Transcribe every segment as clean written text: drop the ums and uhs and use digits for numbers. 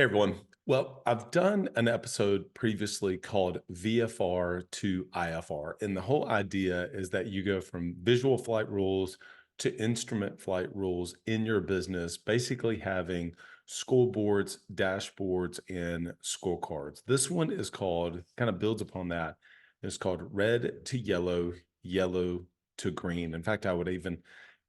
Hey everyone. Well, I've done an episode previously called VFR to IFR. And the whole idea is that you go from visual flight rules to instrument flight rules in your business, basically having scoreboards, dashboards, and scorecards. This one is called, kind of builds upon that. It's called red to yellow, yellow to green. In fact, I would even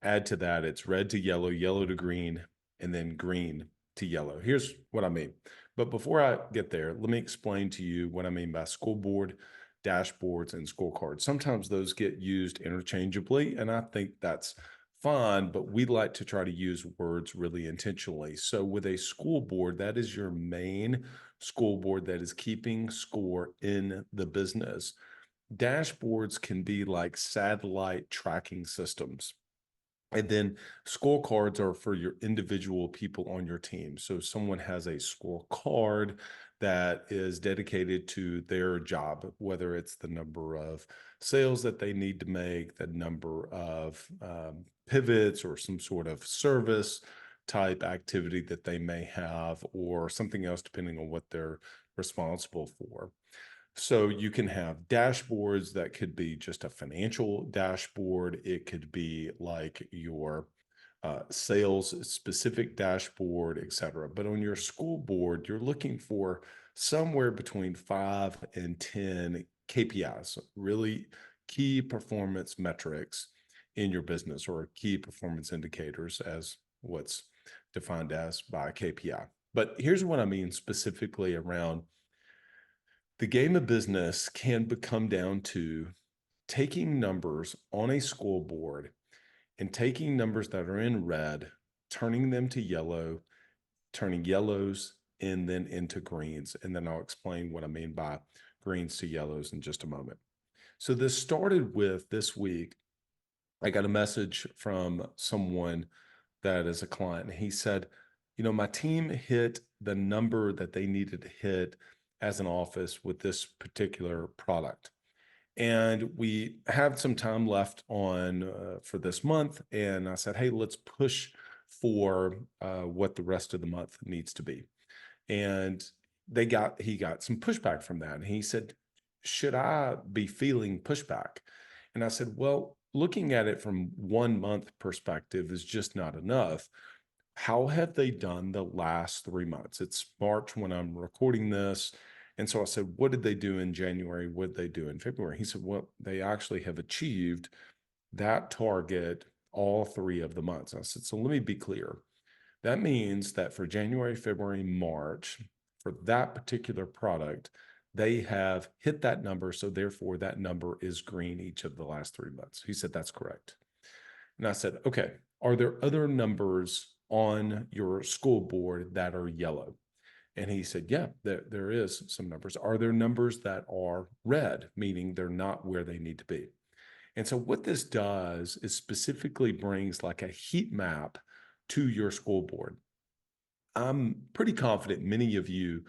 add to that it's red to yellow, yellow to green, and then green to yellow. Here's what I mean. But before I get there, let me explain to you what I mean by scoreboard, dashboards, and scorecards. Sometimes those get used interchangeably, and I think that's fine, but we like to try to use words really intentionally. So with a scoreboard, that is your main scoreboard that is keeping score in the business. Dashboards can be like satellite tracking systems. And then scorecards are for your individual people on your team. So someone has a scorecard that is dedicated to their job, whether it's the number of sales that they need to make, the number of pivots or some sort of service type activity that they may have, or something else, depending on what they're responsible for. So you can have dashboards that could be just a financial dashboard. It could be like your sales specific dashboard, et cetera. But on your school board, you're looking for somewhere between 5 and 10 KPIs, really key performance metrics in your business, or key performance indicators as what's defined as by KPI. But here's what I mean specifically around the game of business can become down to taking numbers on a scoreboard and taking numbers that are in red, turning them to yellow, turning yellows and then into greens. And then I'll explain what I mean by greens to yellows in just a moment. So this started with this week. I got a message from someone that is a client. And he said, my team hit the number that they needed to hit as an office with this particular product. And we have some time left on for this month. And I said, hey, let's push for what the rest of the month needs to be. And he got some pushback from that. And he said, should I be feeling pushback? And I said, well, looking at it from 1 month perspective is just not enough. How have they done the last 3 months? It's March when I'm recording this. And so I said, what did they do in January? What did they do in February? He said, well, they actually have achieved that target all 3 of the months. I said, so let me be clear. That means that for January, February, March, for that particular product, they have hit that number. So therefore, that number is green each of the last 3 months. He said, that's correct. And I said, okay, are there other numbers on your school board that are yellow? And he said, yeah, there is some numbers. Are there numbers that are red, meaning they're not where they need to be? And so what this does is specifically brings like a heat map to your school board. I'm pretty confident many of you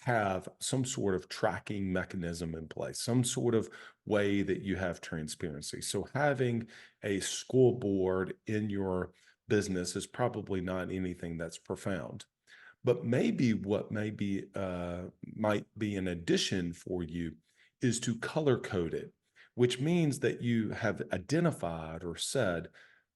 have some sort of tracking mechanism in place, some sort of way that you have transparency. So having a scoreboard in your business is probably not anything that's profound. But maybe what might be an addition for you is to color code it, which means that you have identified or said,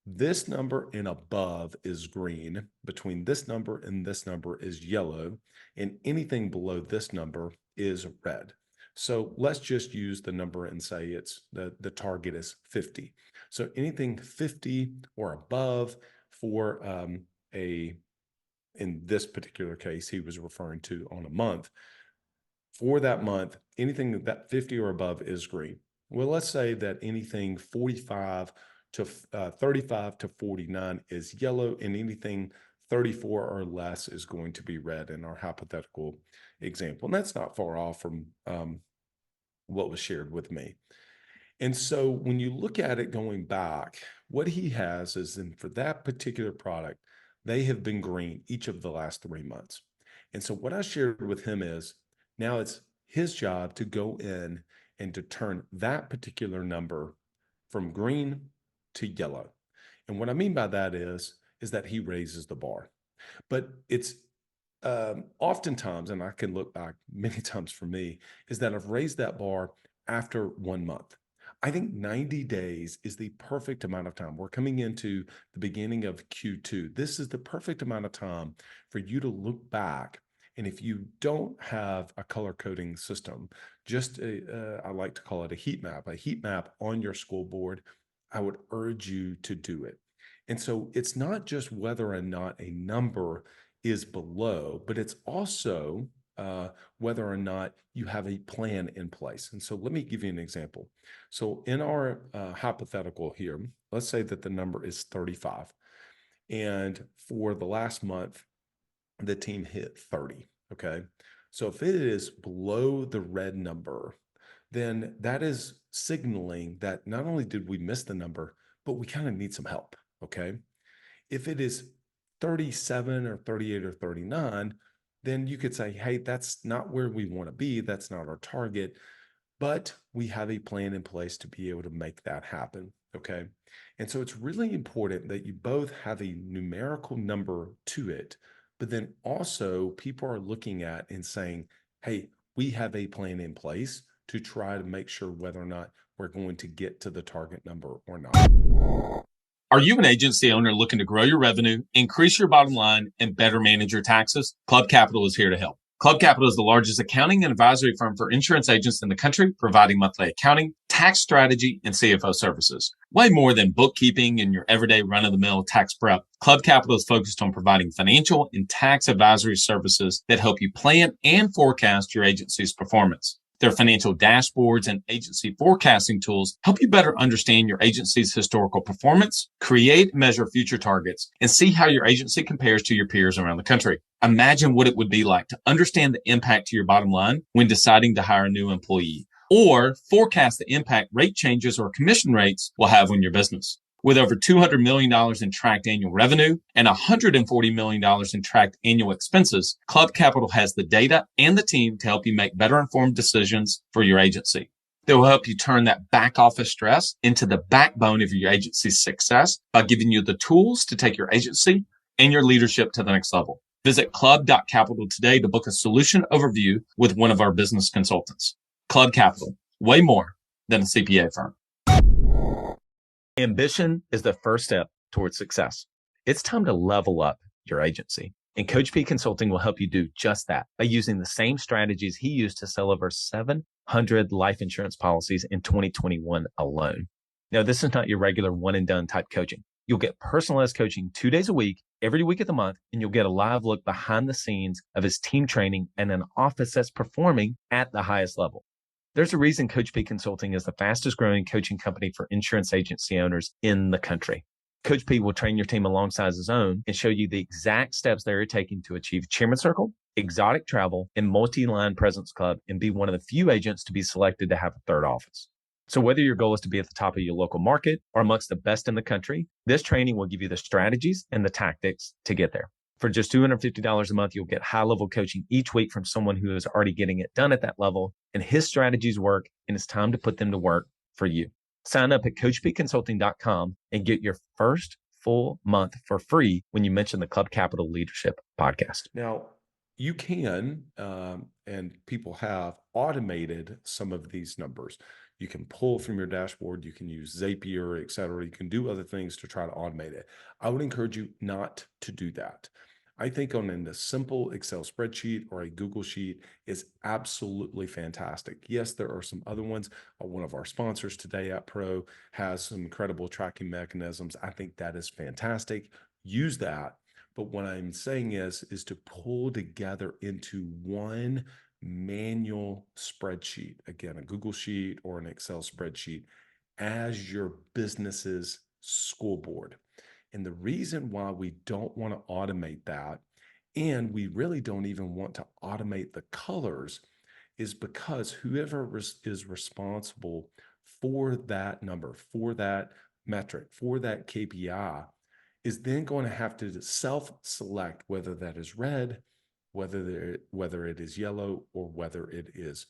this number and above is green, between this number and this number is yellow, and anything below this number is red. So let's just use the number and say it's the target is 50. So anything 50 or above for in this particular case, he was referring to on a month. For that month, anything that 50 or above is green. Well, let's say that anything 45 to 35 to 49 is yellow, and anything 34 or less is going to be red in our hypothetical example. And that's not far off from what was shared with me. And so when you look at it going back, what he has is, and for that particular product, they have been green each of the last 3 months. And so what I shared with him is now it's his job to go in and to turn that particular number from green to yellow. And what I mean by that is that he raises the bar. But it's Oftentimes, and I can look back many times for me, is that I've raised that bar after 1 month. I think 90 days is the perfect amount of time. We're coming into the beginning of Q2. This is the perfect amount of time for you to look back. And if you don't have a color coding system, just I like to call it a heat map on your school board, I would urge you to do it. And so it's not just whether or not a number is below, but it's also whether or not you have a plan in place. And so let me give you an example. So in our hypothetical here, let's say that the number is 35. And for the last month, the team hit 30. Okay. So if it is below the red number, then that is signaling that not only did we miss the number, but we kind of need some help. Okay. If it is 37 or 38 or 39, then you could say, hey, that's not where we want to be. That's not our target, but we have a plan in place to be able to make that happen. Okay. And so it's really important that you both have a numerical number to it, but then also people are looking at and saying, hey, we have a plan in place to try to make sure whether or not we're going to get to the target number or not. Are you an agency owner looking to grow your revenue, increase your bottom line, and better manage your taxes? Club Capital is here to help. Club Capital is the largest accounting and advisory firm for insurance agents in the country, providing monthly accounting, tax strategy, and CFO services. Way more than bookkeeping and your everyday run-of-the-mill tax prep, Club Capital is focused on providing financial and tax advisory services that help you plan and forecast your agency's performance. Their financial dashboards and agency forecasting tools help you better understand your agency's historical performance, create and measure future targets, and see how your agency compares to your peers around the country. Imagine what it would be like to understand the impact to your bottom line when deciding to hire a new employee, or forecast the impact rate changes or commission rates will have on your business. With over $200 million in tracked annual revenue and $140 million in tracked annual expenses, Club Capital has the data and the team to help you make better informed decisions for your agency. They will help you turn that back office stress into the backbone of your agency's success by giving you the tools to take your agency and your leadership to the next level. Visit club.capital today to book a solution overview with one of our business consultants. Club Capital, way more than a CPA firm. Ambition is the first step towards success. It's time to level up your agency. And Coach P Consulting will help you do just that by using the same strategies he used to sell over 700 life insurance policies in 2021 alone. Now, this is not your regular one and done type coaching. You'll get personalized coaching 2 days a week, every week of the month, and you'll get a live look behind the scenes of his team training and an office that's performing at the highest level. There's a reason Coach P Consulting is the fastest growing coaching company for insurance agency owners in the country. Coach P will train your team alongside his own and show you the exact steps they're taking to achieve Chairman Circle, exotic travel, and multi-line presence club, and be one of the few agents to be selected to have a third office. So whether your goal is to be at the top of your local market or amongst the best in the country, this training will give you the strategies and the tactics to get there. For just $250 a month, you'll get high-level coaching each week from someone who is already getting it done at that level, and his strategies work, and it's time to put them to work for you. Sign up at coachpconsulting.com and get your first full month for free when you mention the Club Capital Leadership Podcast. Now, you can, and people have automated some of these numbers. You can pull from your dashboard, you can use Zapier, et cetera. You can do other things to try to automate it. I would encourage you not to do that. I think on a simple Excel spreadsheet or a Google sheet is absolutely fantastic. Yes, there are some other ones. One of our sponsors today at Pro has some incredible tracking mechanisms. I think that is fantastic. Use that. But what I'm saying is to pull together into one manual spreadsheet, again, a Google sheet or an Excel spreadsheet, as your business's scoreboard. And the reason why we don't want to automate that, and we really don't even want to automate the colors, is because whoever is responsible for that number, for that metric, for that KPI, is then going to have to self-select whether that is red, whether it is yellow, or whether it is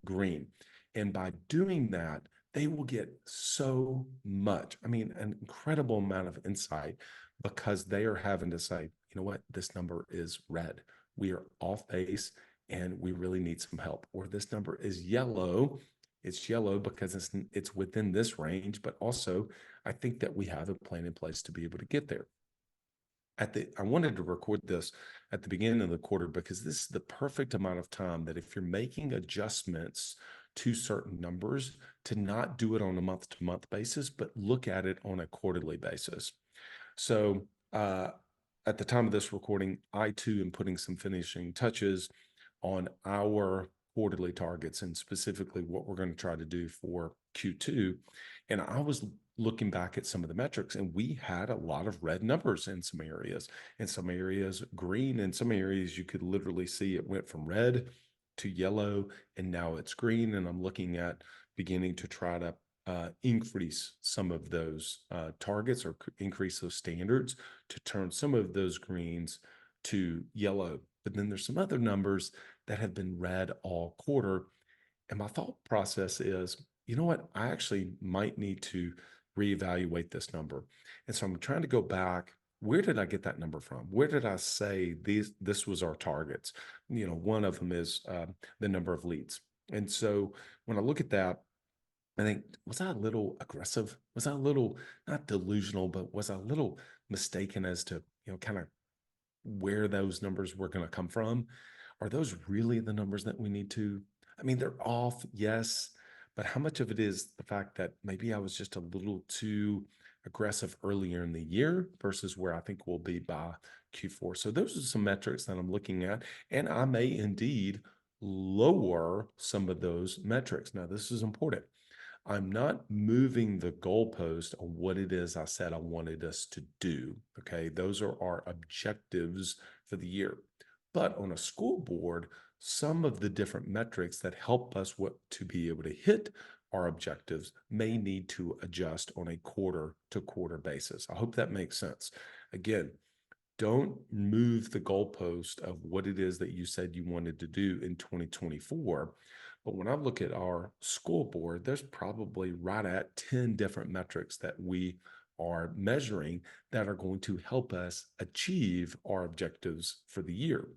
green. And by doing that, they will get so much, an incredible amount of insight, because they are having to say, you know what, this number is red, we are off base and we really need some help. Or this number is yellow. It's yellow because it's within this range, but also I think that we have a plan in place to be able to get there. I wanted to record this at the beginning of the quarter because this is the perfect amount of time that if you're making adjustments to certain numbers, to not do it on a month to month basis, but look at it on a quarterly basis. So at the time of this recording, I too am putting some finishing touches on our quarterly targets and specifically what we're going to try to do for Q2. And I was looking back at some of the metrics, and we had a lot of red numbers in some areas green, in some areas you could literally see it went from red to yellow, and now it's green. And I'm looking at beginning to try to increase some of those targets or increase those standards to turn some of those greens to yellow. But then there's some other numbers that have been red all quarter. And my thought process is, you know what? I actually might need to reevaluate this number. And so I'm trying to go back. Where did I get that number from? Where did I say this was our targets? One of them is the number of leads. And so when I look at that, I think, was I a little aggressive? Was I a little, not delusional, but was I a little mistaken as to, kind of where those numbers were going to come from? Are those really the numbers that we need to? I mean, they're off, yes, but how much of it is the fact that maybe I was just a little too aggressive earlier in the year versus where I think we'll be by Q4? So those are some metrics that I'm looking at, and I may indeed lower some of those metrics. Now, this is important. I'm not moving the goalpost on what it is I said I wanted us to do. Okay. Those are our objectives for the year. But on a scoreboard, some of the different metrics that help us to be able to hit our objectives may need to adjust on a quarter to quarter basis. I hope that makes sense. Again, don't move the goalpost of what it is that you said you wanted to do in 2024. But when I look at our scoreboard, there's probably right at 10 different metrics that we are measuring that are going to help us achieve our objectives for the year.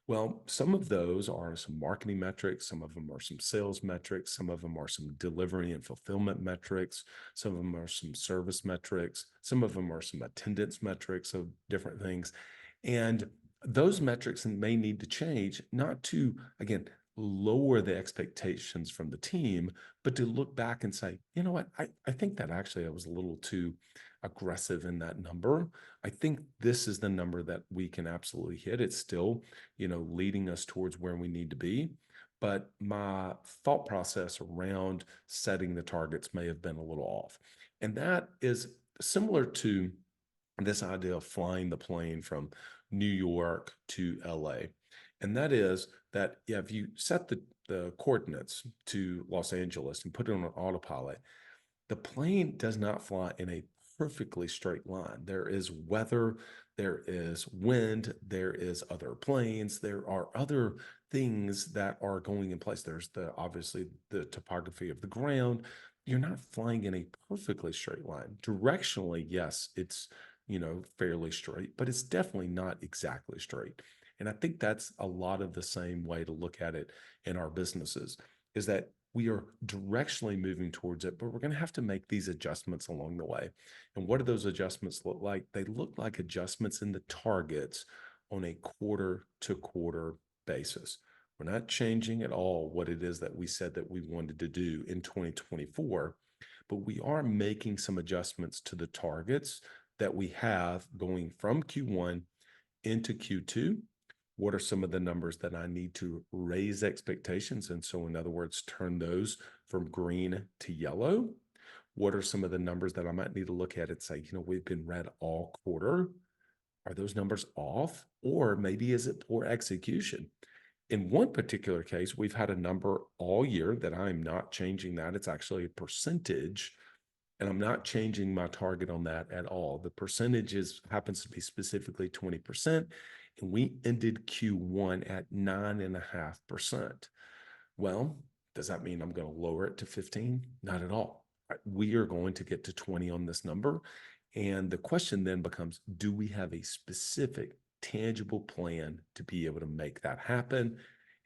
Well, some of those are some marketing metrics, some of them are some sales metrics, some of them are some delivery and fulfillment metrics, some of them are some service metrics, some of them are some attendance metrics of different things. And those metrics may need to change, not to, again, lower the expectations from the team, but to look back and say, you know what, I think that actually I was a little too aggressive in that number. I think this is the number that we can absolutely hit. It's still, leading us towards where we need to be. But my thought process around setting the targets may have been a little off. And that is similar to this idea of flying the plane from New York to LA. And that is that, yeah, if you set the coordinates to Los Angeles and put it on an autopilot, the plane does not fly in a perfectly straight line. There is weather, there is wind, there is other planes, there are other things that are going in place. There's obviously the topography of the ground. You're not flying in a perfectly straight line. Directionally, yes, it's, fairly straight, but it's definitely not exactly straight. And I think that's a lot of the same way to look at it in our businesses, is that we are directionally moving towards it, but we're going to have to make these adjustments along the way. And what do those adjustments look like? They look like adjustments in the targets on a quarter to quarter basis. We're not changing at all what it is that we said that we wanted to do in 2024, but we are making some adjustments to the targets that we have going from Q1 into Q2. What are some of the numbers that I need to raise expectations? And so, in other words, turn those from green to yellow. What are some of the numbers that I might need to look at and say, we've been red all quarter? Are those numbers off? Or maybe is it poor execution? In one particular case, we've had a number all year that I'm not changing that. It's actually a percentage, and I'm not changing my target on that at all. The percentage happens to be specifically 20%. And we ended Q1 at 9.5%. Well, does that mean I'm going to lower it to 15? Not at all. We are going to get to 20 on this number. And the question then becomes, do we have a specific tangible plan to be able to make that happen.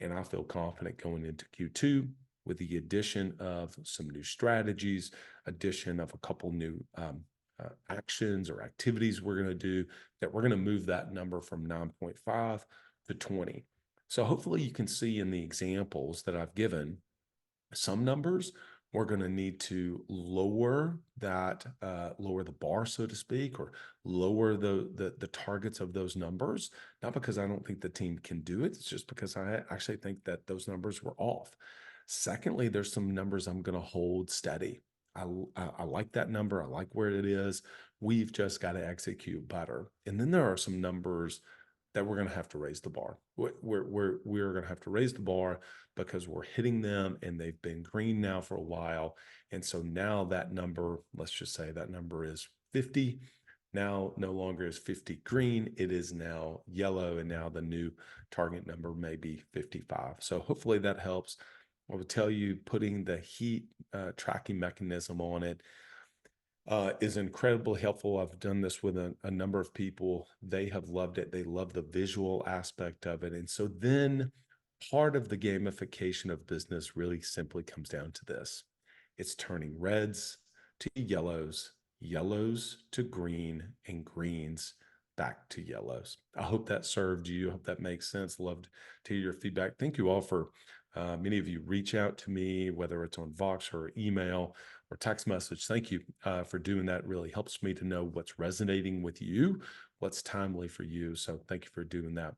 And I feel confident going into Q2 with the addition of some new strategies, addition of a couple new actions or activities we're going to do, that we're going to move that number from 9.5 to 20. So hopefully you can see in the examples that I've given, some numbers we're going to need to lower that, lower the bar, so to speak, or lower the targets of those numbers. Not because I don't think the team can do it, it's just because I actually think that those numbers were off. Secondly, there's some numbers I'm going to hold steady. I like that number. I like where it is. We've just got to execute better. And then there are some numbers that we're going to have to raise the bar. We're going to have to raise the bar because we're hitting them and they've been green now for a while. And so now that number, let's just say that number is 50. Now no longer is 50 green, it is now yellow, and now the new target number may be 55. So hopefully that helps. I would tell you, putting the heat tracking mechanism on it is incredibly helpful. I've done this with a number of people. They have loved it. They love the visual aspect of it. And so then part of the gamification of business really simply comes down to this. It's turning reds to yellows, yellows to green, and greens back to yellows. I hope that served you. I hope that makes sense. Loved to hear your feedback. Thank you all for many of you reach out to me, whether it's on Vox or email or text message. Thank you for doing that. It really helps me to know what's resonating with you, what's timely for you. So thank you for doing that.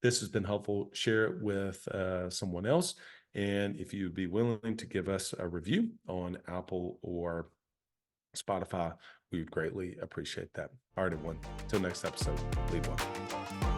This has been helpful. Share it with someone else. And if you'd be willing to give us a review on Apple or Spotify, we would greatly appreciate that. All right, everyone. Until next episode, lead well.